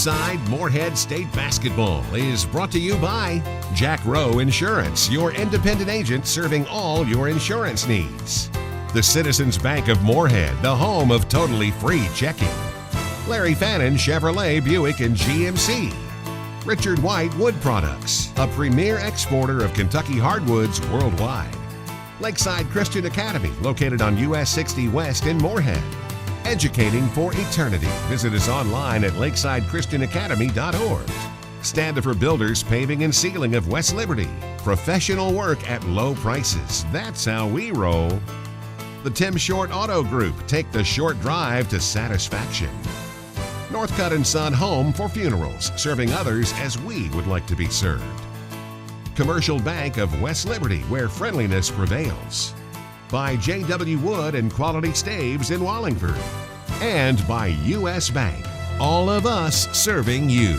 Inside Morehead State Basketball is brought to you by Jack Rowe Insurance, your independent agent serving all your insurance needs. The Citizens Bank of Morehead, the home of totally free checking. Larry Fannin Chevrolet Buick and GMC. Richard White Wood Products, a premier exporter of Kentucky hardwoods worldwide. Lakeside Christian Academy, located on US 60 West in Morehead. Educating for eternity. Visit us online at lakesidechristianacademy.org. Standifer Builders Paving and Sealing of West Liberty. Professional work at low prices. That's how we roll. The Tim Short Auto Group. Take the short drive to satisfaction. Northcutt & Son Home for Funerals. Serving others as we would like to be served. Commercial Bank of West Liberty, where friendliness prevails. By J.W. Wood and Quality Staves in Wallingford. And by U.S. Bank. All of us serving you.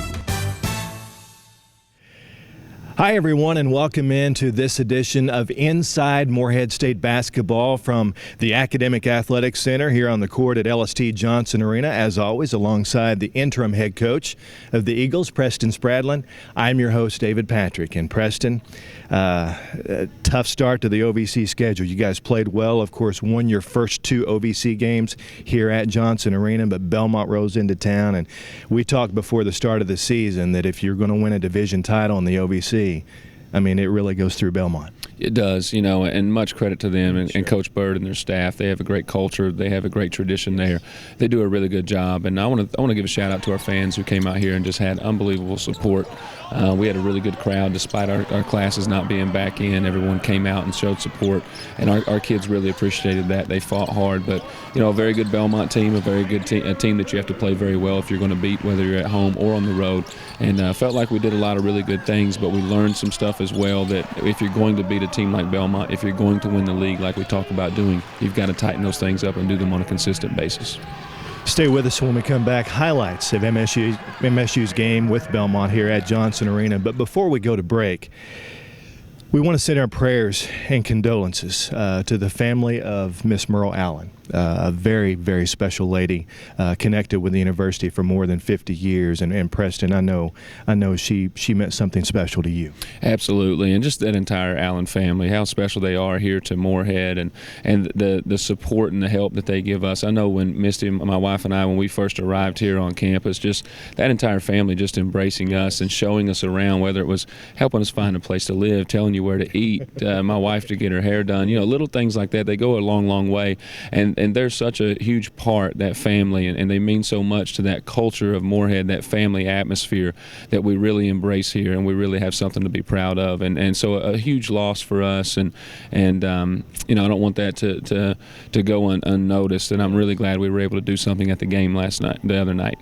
Hi, everyone, and welcome into this edition of Inside Morehead State Basketball from the Academic Athletics Center here on the court at LST Johnson Arena, as always, alongside the interim head coach of the Eagles, Preston Spradlin. I'm your host, David Patrick. And Preston, a tough start to the OVC schedule. You guys played well, of course, won your first two OVC games here at Johnson Arena, but Belmont rose into town. And we talked before the start of the season that if you're going to win a division title in the OVC, I mean, it really goes through Belmont. It does, and much credit to them and Coach Bird and their staff. They have a great culture. They have a great tradition there. They do a really good job. And I want to give a shout out to our fans who came out here and just had unbelievable support. We had a really good crowd despite our classes not being back in. Everyone came out and showed support, and our kids really appreciated that. They fought hard, but a very good Belmont team, a very good a team that you have to play very well if you're going to beat, whether you're at home or on the road. And felt like we did a lot of really good things, but we learned some stuff as well that if you're going to beat a team like Belmont, if you're going to win the league like we talk about doing, you've got to tighten those things up and do them on a consistent basis. Stay with us when we come back. Highlights of MSU's game with Belmont here at Johnson Arena. But before we go to break, we want to send our prayers and condolences to the family of Miss Merl Allen, a very, very special lady connected with the university for more than 50 years. And Preston, I know she meant something special to you. Absolutely, and just that entire Allen family, how special they are here to Morehead, and the support and the help that they give us. I know when Misty, my wife, and I, when we first arrived here on campus, just that entire family just embracing us and showing us around, whether it was helping us find a place to live, telling you where to eat, my wife to get her hair done, little things like that. They go a long, long way, and they're such a huge part, that family, and they mean so much to that culture of Morehead, that family atmosphere that we really embrace here, and we really have something to be proud of, and so a huge loss for us, and I don't want that to go unnoticed, and I'm really glad we were able to do something at the game the other night.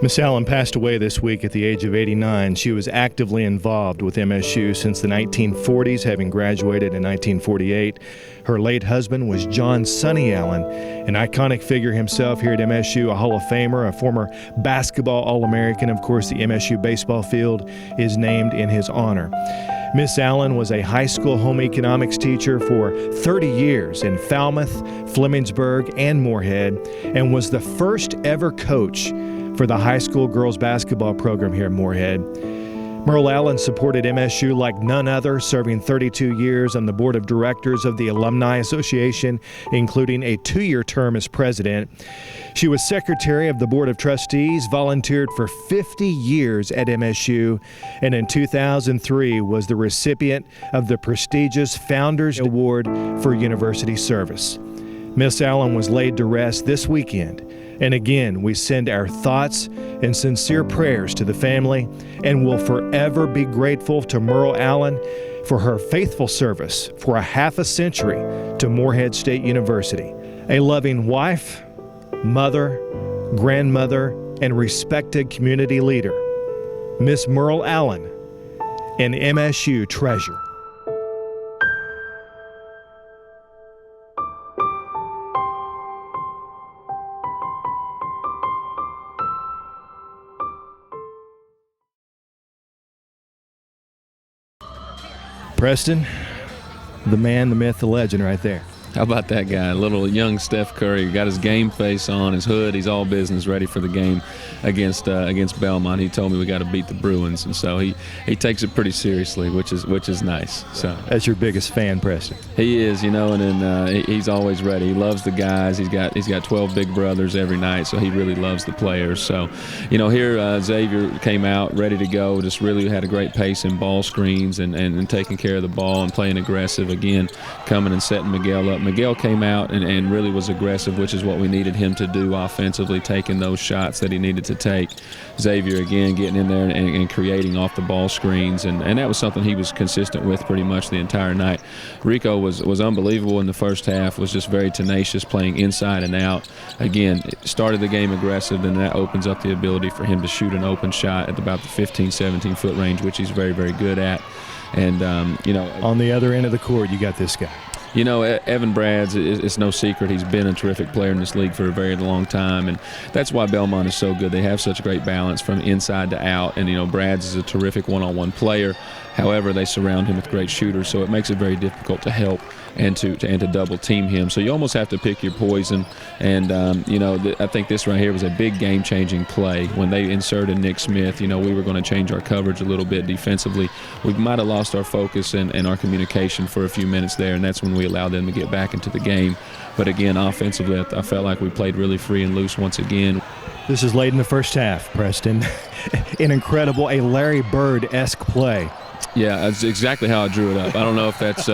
Miss Allen passed away this week at the age of 89. She was actively involved with MSU since the 1940s, having graduated in 1948. Her late husband was John Sonny Allen, an iconic figure himself here at MSU, a Hall of Famer, a former basketball All-American. Of course, the MSU baseball field is named in his honor. Miss Allen was a high school home economics teacher for 30 years in Falmouth, Flemingsburg, and Morehead, and was the first ever coach for the high school girls basketball program here at Morehead. Merl Allen supported MSU like none other, serving 32 years on the board of directors of the Alumni Association, including a 2-year term as president. She was secretary of the board of trustees, volunteered for 50 years at MSU, and in 2003 was the recipient of the prestigious Founders Award for University Service. Miss Allen was laid to rest this weekend. And again, we send our thoughts and sincere prayers to the family, and will forever be grateful to Merl Allen for her faithful service for a half a century to Morehead State University. A loving wife, mother, grandmother, and respected community leader, Miss Merl Allen, an MSU treasure. Preston, the man, the myth, the legend right there. How about that guy? Little young Steph Curry, got his game face on, his hood. He's all business, ready for the game against Belmont. He told me we got to beat the Bruins, and so he takes it pretty seriously, which is nice. So that's your biggest fan, Preston. He is, and then he's always ready. He loves the guys. He's got 12 big brothers every night, so he really loves the players. So, here Xavier came out ready to go. Just really had a great pace in ball screens and taking care of the ball and playing aggressive again, coming and setting Miguel up. Miguel came out and really was aggressive, which is what we needed him to do offensively, taking those shots that he needed to take. Xavier, again, getting in there and creating off the ball screens, and that was something he was consistent with pretty much the entire night. Rico was unbelievable in the first half, was just very tenacious, playing inside and out. Again, started the game aggressive, and that opens up the ability for him to shoot an open shot at about the 15, 17-foot range, which he's very, very good at. And, on the other end of the court, you got this guy. Evan Brads, it's no secret, he's been a terrific player in this league for a very long time, and that's why Belmont is so good. They have such great balance from inside to out, and, Brads is a terrific one-on-one player. However, they surround him with great shooters, so it makes it very difficult to help and to double team him. So you almost have to pick your poison. And I think this right here was a big game-changing play when they inserted Nick Smith. We were going to change our coverage a little bit defensively. We might have lost our focus and our communication for a few minutes there, and that's when we allowed them to get back into the game. But again, offensively, I felt like we played really free and loose once again. This is late in the first half, Preston. An incredible, a Larry Bird-esque play. Yeah, that's exactly how I drew it up. I don't know if that's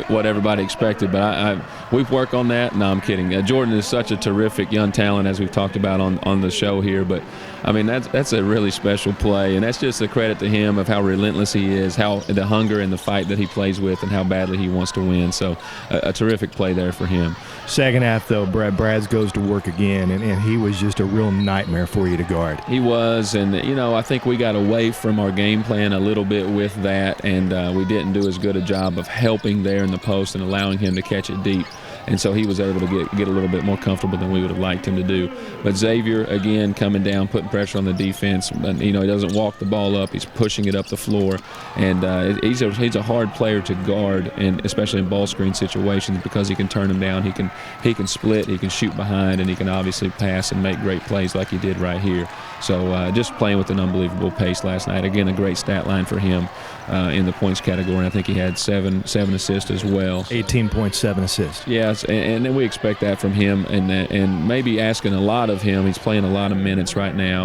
what everybody expected, but we work on that. No, I'm kidding. Jordan is such a terrific young talent, as we've talked about on the show here. But, that's a really special play, and that's just a credit to him of how relentless he is, how the hunger and the fight that he plays with, and how badly he wants to win. So a terrific play there for him. Second half, though, Brads goes to work again, and he was just a real nightmare for you to guard. He was, and, I think we got away from our game plan a little bit with that, and we didn't do as good a job of helping there in the post and allowing him to catch it deep. And so he was able to get a little bit more comfortable than we would have liked him to do. But Xavier, again, coming down, putting pressure on the defense. He doesn't walk the ball up. He's pushing it up the floor. And he's a hard player to guard, and especially in ball screen situations, because he can turn them down. He can split, he can shoot behind, and he can obviously pass and make great plays like he did right here. So just playing with an unbelievable pace last night. Again, a great stat line for him in the points category. I think he had seven assists as well. 18.7 assists. Yes, and then we expect that from him, and maybe asking a lot of him. He's playing a lot of minutes right now,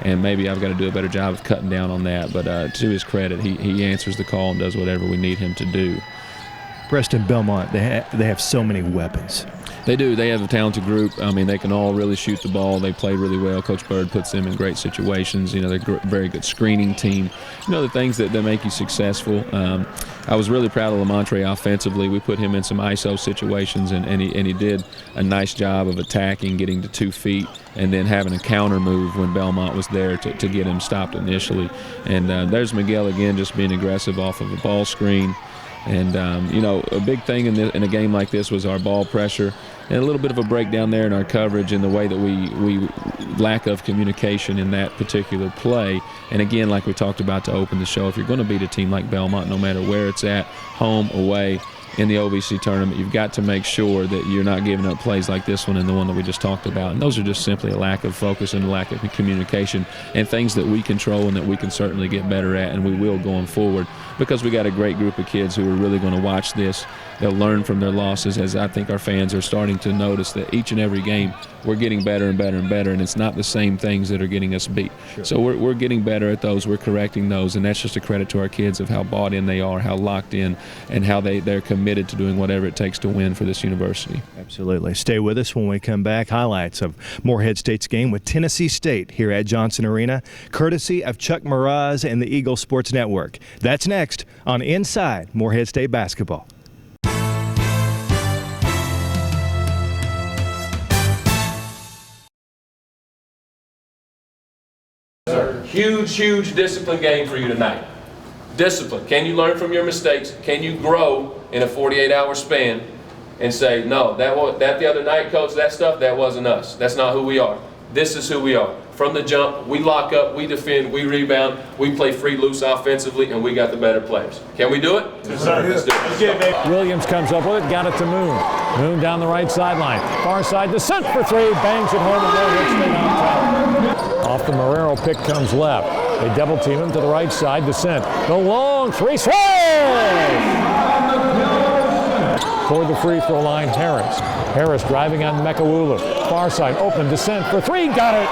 and maybe I've got to do a better job of cutting down on that. But to his credit, he answers the call and does whatever we need him to do. Preston, Belmont, they have so many weapons. They do. They have a talented group. They can all really shoot the ball. They play really well. Coach Bird puts them in great situations. They're a very good screening team. The things that make you successful. I was really proud of Lamontre offensively. We put him in some ISO situations, and he did a nice job of attacking, getting to 2 feet, and then having a counter move when Belmont was there to get him stopped initially. And there's Miguel again, just being aggressive off of a ball screen. And, a big thing in a game like this was our ball pressure and a little bit of a breakdown there in our coverage and the way that we lack of communication in that particular play. And, again, like we talked about to open the show, if you're going to beat a team like Belmont, no matter where it's at, home, away, in the OVC tournament, you've got to make sure that you're not giving up plays like this one and the one that we just talked about. And those are just simply a lack of focus and a lack of communication and things that we control and that we can certainly get better at, and we will going forward, because we got a great group of kids who are really going to watch this. They'll learn from their losses, as I think our fans are starting to notice that each and every game we're getting better and better and better, and it's not the same things that are getting us beat. Sure. So we're getting better at those, we're correcting those, and that's just a credit to our kids of how bought in they are, how locked in, and how they're committed to doing whatever it takes to win for this university. Absolutely. Stay with us when we come back. Highlights of Morehead State's game with Tennessee State here at Johnson Arena, courtesy of Chuck Meraz and the Eagle Sports Network. That's next on Inside Morehead State Basketball. Huge discipline game for you tonight. Discipline. Can you learn from your mistakes? Can you grow in a 48-hour span and say, no, that the other night, coach, that stuff, that wasn't us. That's not who we are. this is who we are. From the jump, we lock up, we defend, we rebound, we play free, loose offensively, and we got the better players. Can we do it? Yes, sir. Let's do it. Williams comes up with it, got it to Moon. Moon down the right sideline. Far side descent for three, bangs it home, and Morehead State on top. Off the Morero pick comes left. They double team him to the right side, descent. The long three, swish! Toward the free throw line, Harris. Harris driving on Mekawula. Far side, open, descent for three, got it!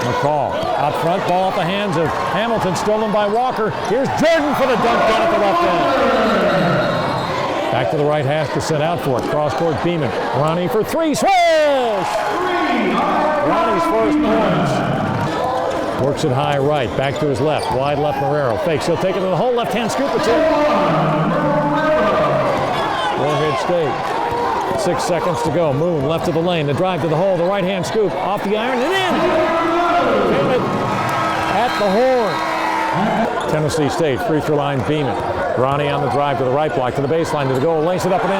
McCall out front, ball at the hands of Hamilton, stolen by Walker. Here's Jordan for the dunk down at the left end. Back to the right hash to set out for it. Cross court Beeman. Ronnie for three, swish! Ronnie's first points. Works it high right, back to his left. Wide left Morero. Fakes, he'll take it to the hole, left-hand scoop, it's in. Morehead State. 6 seconds to go. Moon left of the lane. The drive to the hole. The right-hand scoop. Off the iron and in. At the horn. Tennessee State. Free throw line. Beeman. Ronnie on the drive to the right block. To the baseline. To the goal. Lays it up and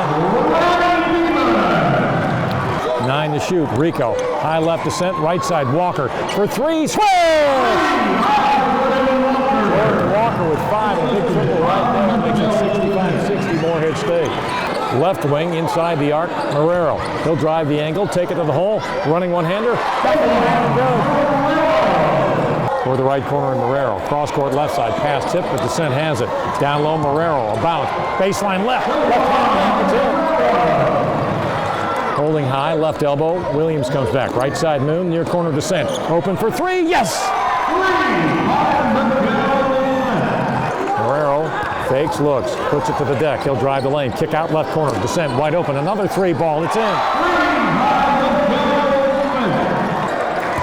in. 9 to shoot. Rico. High left descent. Right side. Walker. For three. Swish! Jordan Walker with 5. A big triple right there. Makes it 65-60 Morehead State. Left wing inside the arc, Marrero. He'll drive the angle, take it to the hole, running one-hander, back in the hand goes. For the right corner, Marrero. Cross court left side, pass tip, but descent has it. Down low, Marrero, a bounce, baseline left hand, it's in. Holding high, left elbow, Williams comes back. Right side, Moon, near corner descent. Open for three, yes! Marrero fakes, looks, puts it to the deck. He'll drive the lane, kick out left corner, descent wide open. Another three ball, it's in.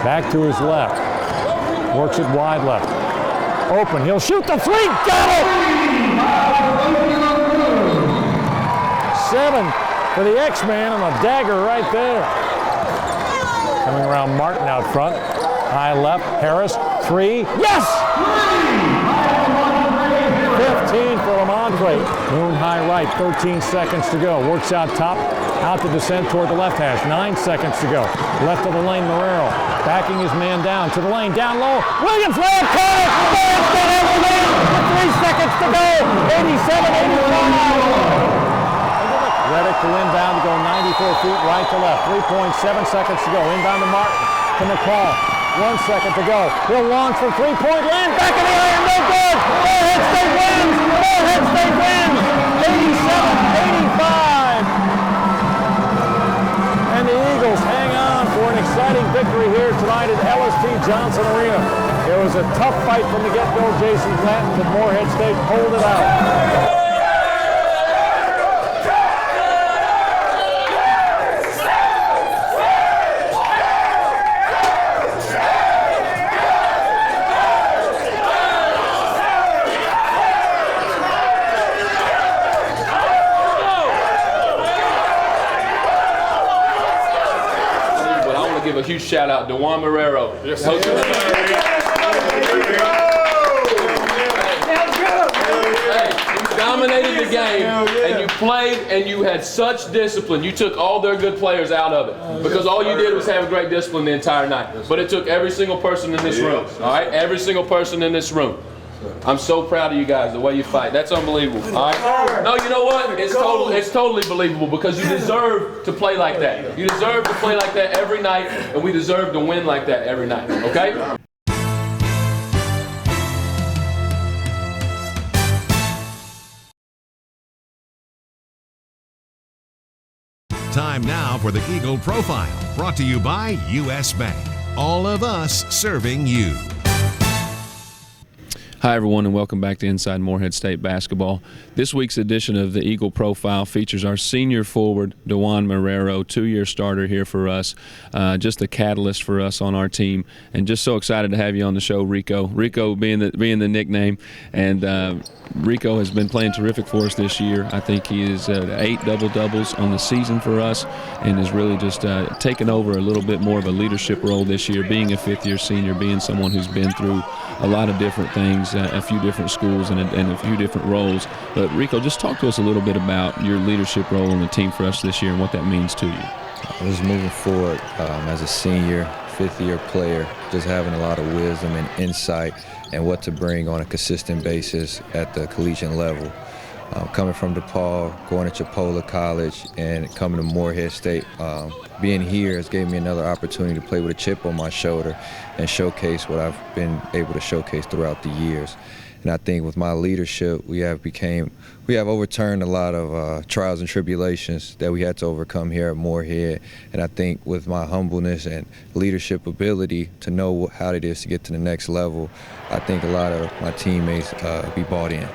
Back to his left. Works it wide left. Open, he'll shoot the three, got it! 7 for the X-Man and a dagger right there. Coming around Martin out front. High left, Harris, three, yes! 15 for Lamontre. Moon high right, 13 seconds to go. Works out top, out to descent toward the left hash. 9 seconds to go. Left of the lane, Morero. Backing his man down to the lane, down low. Williams, left corner. With 3 seconds to go. 87-85. Reddick to inbound to go 94 feet right to left. 3.7 seconds to go. Inbound to Martin, to McCall. 1 second to go. He'll launch from three-point land. Back in the iron, no good. Morehead State wins. Morehead State wins. 87-85. And the Eagles hang on for an exciting victory here tonight at LST Johnson Arena. It was a tough fight from the get-go. Jason Glanton, but Morehead State pulled it out. Give a huge shout out to DeJuan Marrero. Yes, hey, you dominated the game, and you played, and you had such discipline. You took all their good players out of it because all you did was have great discipline the entire night. But it took every single person in this room. All right, every single person in this room. I'm so proud of you guys, the way you fight. That's unbelievable, all right? No, you know what? It's totally believable because you deserve to play like that. You deserve to play like that every night, and we deserve to win like that every night, okay? Time now for the Eagle Profile, brought to you by U.S. Bank. All of us serving you. Hi, everyone, and welcome back to Inside Morehead State Basketball. This week's edition of the Eagle Profile features our senior forward, DeJuan Marrero, 2-year starter here for us, just a catalyst for us on our team, and just so excited to have you on the show, Rico. Rico being the nickname, and Rico has been playing terrific for us this year. I think he is 8 double-doubles on the season for us and has really just taken over a little bit more of a leadership role this year, being a 5th-year senior, being someone who's been through a lot of different things, a few different schools and a few different roles. But Rico, just talk to us a little bit about your leadership role on the team for us this year and what that means to you. Just moving forward as a senior, fifth-year player, just having a lot of wisdom and insight and what to bring on a consistent basis at the collegiate level. Coming from DePaul, going to Chipola College, and coming to Morehead State, being here has gave me another opportunity to play with a chip on my shoulder and showcase what I've been able to showcase throughout the years. And I think with my leadership, we have overturned a lot of trials and tribulations that we had to overcome here at Morehead. And I think with my humbleness and leadership ability to know how it is to get to the next level, I think a lot of my teammates be bought in.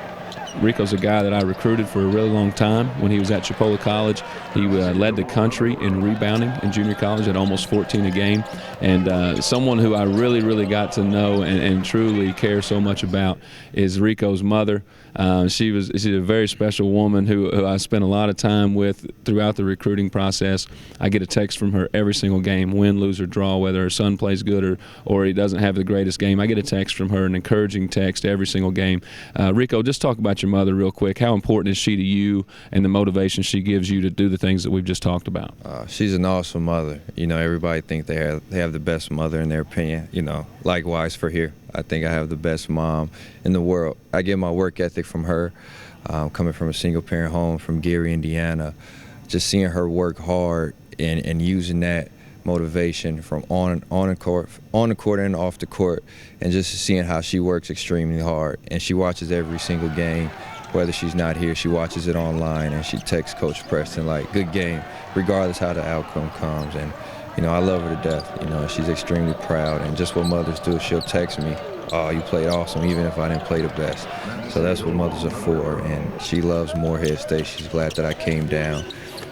Rico's a guy that I recruited for a really long time. When he was at Chipola College, he led the country in rebounding in junior college at almost 14 a game. And someone who I really got to know and truly care so much about is Rico's mother. She's a very special woman who I spent a lot of time with throughout the recruiting process. I get a text from her every single game, win, lose, or draw, whether her son plays good or he doesn't have the greatest game. I get a text from her, an encouraging text every single game. Rico, just talk about your mother real quick. How important is she to you and the motivation she gives you to do the things that we've just talked about? She's an awesome mother. You know, everybody thinks they have the best mother in their opinion. You know, likewise for here. I think I have the best mom in the world. I get my work ethic from her, coming from a single-parent home from Gary, Indiana. Just seeing her work hard and using that motivation from on the court and off the court, and just seeing how she works extremely hard. And she watches every single game, whether she's not here. She watches it online, and she texts Coach Preston like, "Good game," regardless how the outcome comes. And you know, I love her to death. You know, she's extremely proud, and just what mothers do, she'll text me, "Oh, you played awesome," even if I didn't play the best. So that's what mothers are for, and she loves Morehead State. She's glad that I came down.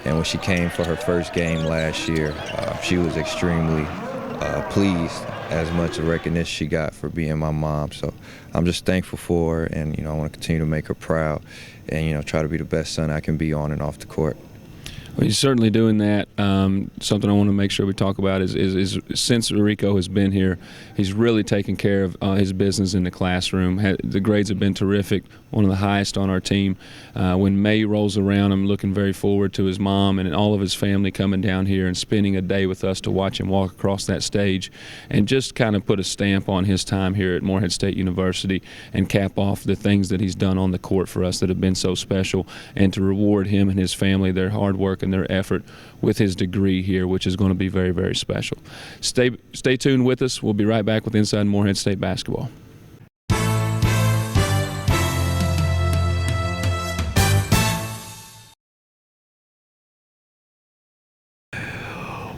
And when she came for her first game last year, she was extremely pleased as much of recognition she got for being my mom. So I'm just thankful for her, and you know, I want to continue to make her proud and, you know, try to be the best son I can be on and off the court. Well, he's certainly doing that. Something I want to make sure we talk about is since Rico has been here, he's really taken care of his business in the classroom. The grades have been terrific, one of the highest on our team. When May rolls around, I'm looking very forward to his mom and all of his family coming down here and spending a day with us to watch him walk across that stage and just kind of put a stamp on his time here at Morehead State University and cap off the things that he's done on the court for us that have been so special, and to reward him and his family, their hard work and their effort with his degree here, which is going to be very special. Stay tuned with us. We'll be right back with Inside Morehead State Basketball.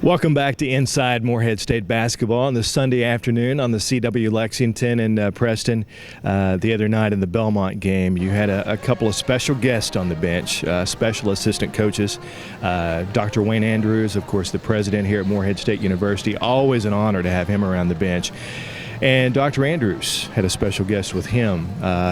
Welcome back to Inside Morehead State Basketball on this Sunday afternoon on the CW Lexington and Preston. The other night in the Belmont game, you had a couple of special guests on the bench, special assistant coaches. Dr. Wayne Andrews, of course, the president here at Morehead State University. Always an honor to have him around the bench. And Dr. Andrews had a special guest with him.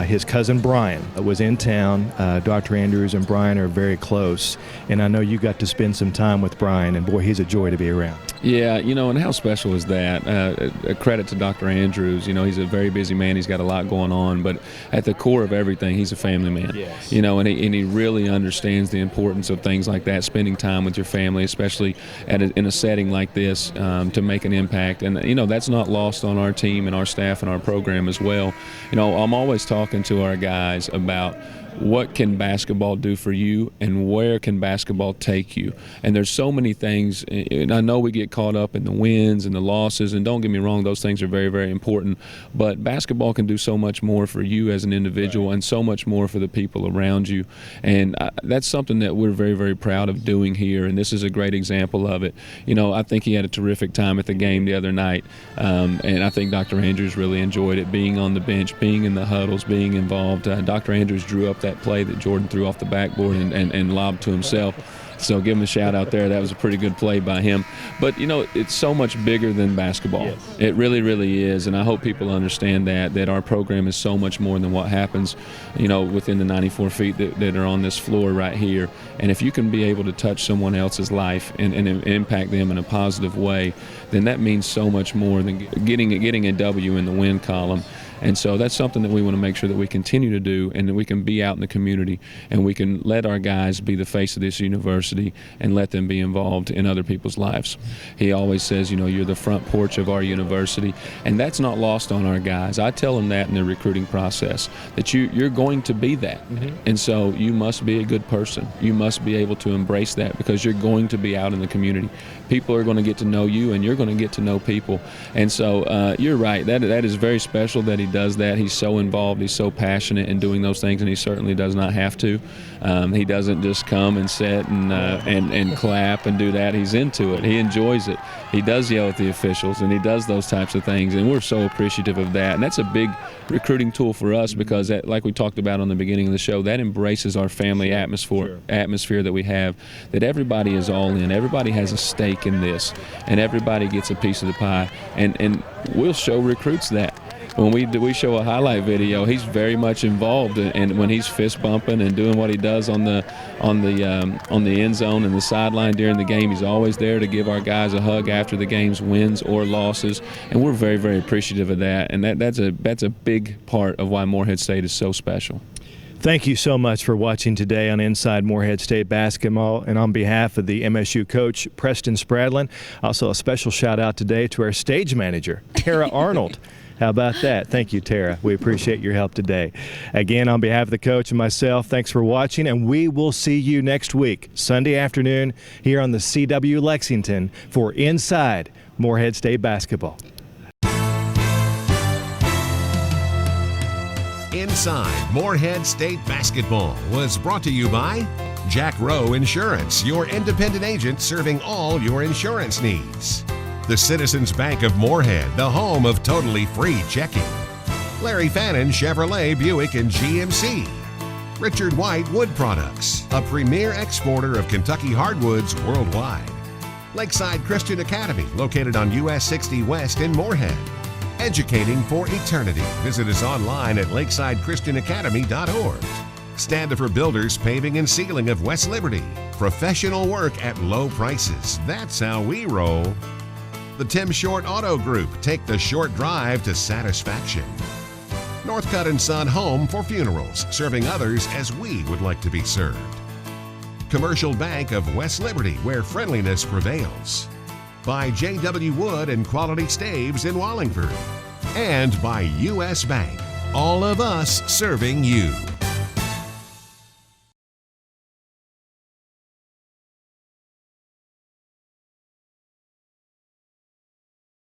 His cousin Brian was in town. Dr. Andrews and Brian are very close, and I know you got to spend some time with Brian, and boy, he's a joy to be around. Yeah, you know, and how special is that? A credit to Dr. Andrews. You know, he's a very busy man. He's got a lot going on, but at the core of everything, he's a family man. Yes. You know, and he really understands the importance of things like that, spending time with your family, especially in a setting like this, to make an impact. And, you know, that's not lost on our team and our staff and our program as well. You know, I'm always talking to our guys about what can basketball do for you and where can basketball take you. And there's so many things, and I know we get caught up in the wins and the losses, and don't get me wrong, those things are very important, but basketball can do so much more for you as an individual and so much more for the people around you. And that's something that we're very proud of doing here, and this is a great example of it. You know, I think he had a terrific time at the game the other night, and I think Dr. Andrews really enjoyed it, being on the bench, being in the huddles, being involved. Dr. Andrews drew up that play that Jordan threw off the backboard and lobbed to himself. So give him a shout out there. That was a pretty good play by him. But, you know, it's so much bigger than basketball. Yes. It really is, and I hope people understand that our program is so much more than what happens, you know, within the 94 feet that are on this floor right here. And if you can be able to touch someone else's life and impact them in a positive way, then that means so much more than getting a W in the win column. And so that's something that we want to make sure that we continue to do, and that we can be out in the community and we can let our guys be the face of this university and let them be involved in other people's lives. He always says, you know, you're the front porch of our university, and that's not lost on our guys. I tell them that in the recruiting process, that you're going to be that. And so you must be a good person. You must be able to embrace that, because you're going to be out in the community. People are going to get to know you, and you're going to get to know people. And so you're right. That is very special that he does that. He's so involved. He's so passionate in doing those things, and he certainly does not have to. He doesn't just come and sit and clap and do that. He's into it. He enjoys it. He does yell at the officials, and he does those types of things, and we're so appreciative of that. And that's a big recruiting tool for us, because that, like we talked about on the beginning of the show, that embraces our family atmosphere that we have, that everybody is all in. Everybody has a stake in this, and everybody gets a piece of the pie, and we'll show recruits that. When we show a highlight video, he's very much involved, and when he's fist bumping and doing what he does on the end zone and the sideline during the game, he's always there to give our guys a hug after the game's wins or losses, and we're very, very appreciative of that. And that's a big part of why Morehead State is so special. Thank you so much for watching today on Inside Morehead State Basketball. And on behalf of the MSU coach, Preston Spradlin, also a special shout out today to our stage manager, Tara Arnold. How about that? Thank you, Tara. We appreciate your help today. Again, on behalf of the coach and myself, thanks for watching, and we will see you next week, Sunday afternoon, here on the CW Lexington for Inside Morehead State Basketball. Inside Morehead State Basketball was brought to you by Jack Rowe Insurance, your independent agent serving all your insurance needs. The Citizens Bank of Morehead, the home of totally free checking. Larry Fannin Chevrolet Buick and GMC. Richard White Wood Products, a premier exporter of Kentucky hardwoods worldwide. Lakeside Christian Academy, located on US 60 West in Morehead. Educating for eternity. Visit us online at lakesidechristianacademy.org. Standifer Builders Paving and Sealing of West Liberty. Professional work at low prices. That's how we roll. The Tim Short Auto Group. Take the short drive to satisfaction. Northcutt & Son Home for Funerals. Serving others as we would like to be served. Commercial Bank of West Liberty, where friendliness prevails. By J.W. Wood and Quality Staves in Wallingford. And by U.S. Bank. All of us serving you.